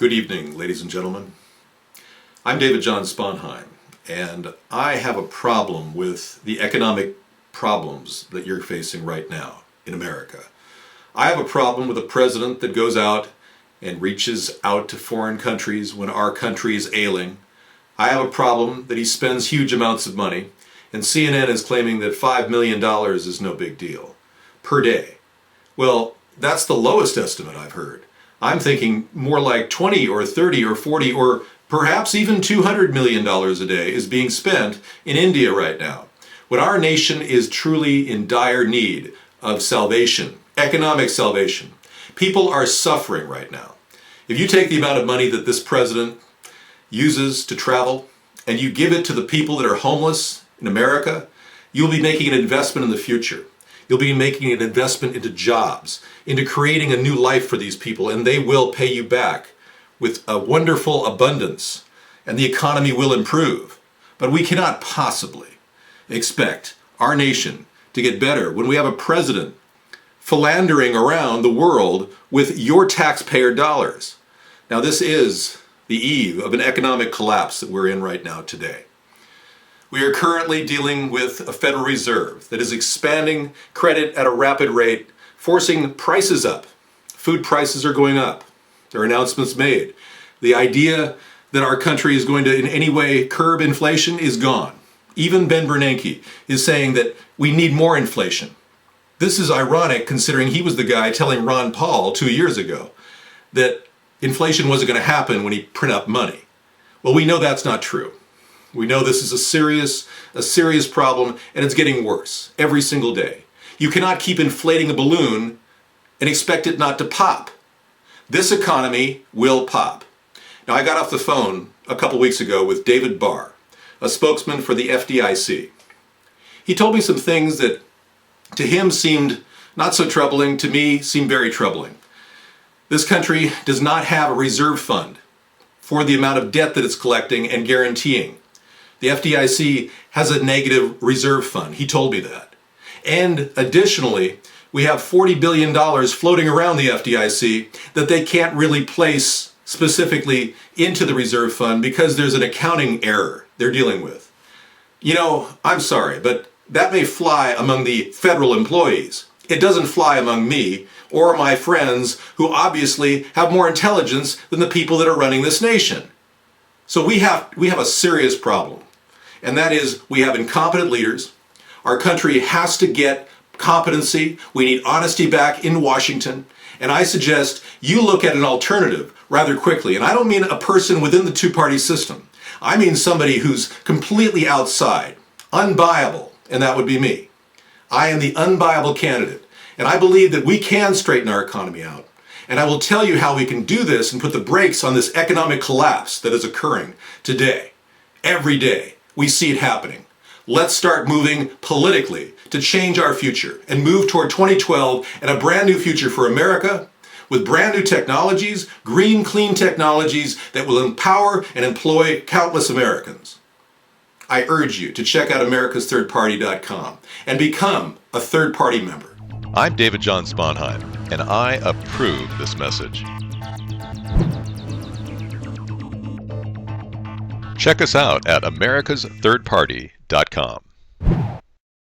Good evening, ladies and gentlemen. I'm David John Sponheim, and I have a problem with the economic problems that you're facing right now in America. I have a problem with a president that goes out and reaches out to foreign countries when our country is ailing. I have a problem that he spends huge amounts of money, and CNN is claiming that $5 million is no big deal per day. Well, that's the lowest estimate I've heard. I'm thinking more like 20 or 30 or 40 or perhaps even $200 million a day is being spent in India right now, when our nation is truly in dire need of salvation, economic salvation. People are suffering right now. If you take the amount of money that this president uses to travel and you give it to the people that are homeless in America, you'll be making an investment in the future. You'll be making an investment into jobs, into creating a new life for these people, and they will pay you back with a wonderful abundance, and the economy will improve. But we cannot possibly expect our nation to get better when we have a president philandering around the world with your taxpayer dollars. Now, this is the eve of an economic collapse that we're in right now today. We are currently dealing with a Federal Reserve that is expanding credit at a rapid rate, forcing prices up. Food prices are going up. There are announcements made. The idea that our country is going to in any way curb inflation is gone. Even Ben Bernanke is saying that we need more inflation. This is ironic considering he was the guy telling Ron Paul 2 years ago that inflation wasn't going to happen when he print up money. Well, we know that's not true. We know this is a serious problem, and it's getting worse every single day. You cannot keep inflating a balloon and expect it not to pop. This economy will pop. Now, I got off the phone a couple weeks ago with David Barr, a spokesman for the FDIC. He told me some things that to him seemed not so troubling, to me seemed very troubling. This country does not have a reserve fund for the amount of debt that it's collecting and guaranteeing. The FDIC has a negative reserve fund. He told me that. And additionally, we have $40 billion floating around the FDIC that they can't really place specifically into the reserve fund because there's an accounting error they're dealing with. You know, I'm sorry, but that may fly among the federal employees. It doesn't fly among me or my friends who obviously have more intelligence than the people that are running this nation. So we have a serious problem. And that is, we have incompetent leaders. Our country has to get competency. We need honesty back in Washington. And I suggest you look at an alternative rather quickly. And I don't mean a person within the two-party system. I mean somebody who's completely outside, unbuyable, and that would be me. I am the unbuyable candidate. And I believe that we can straighten our economy out. And I will tell you how we can do this and put the brakes on this economic collapse that is occurring today. Every day, we see it happening. Let's start moving politically to change our future and move toward 2012 and a brand new future for America with brand new technologies, green, clean technologies that will empower and employ countless Americans. I urge you to check out americasthirdparty.com and become a third-party member. I'm David John Sponheim, and I approve this message. Check us out at americasthirdparty.com.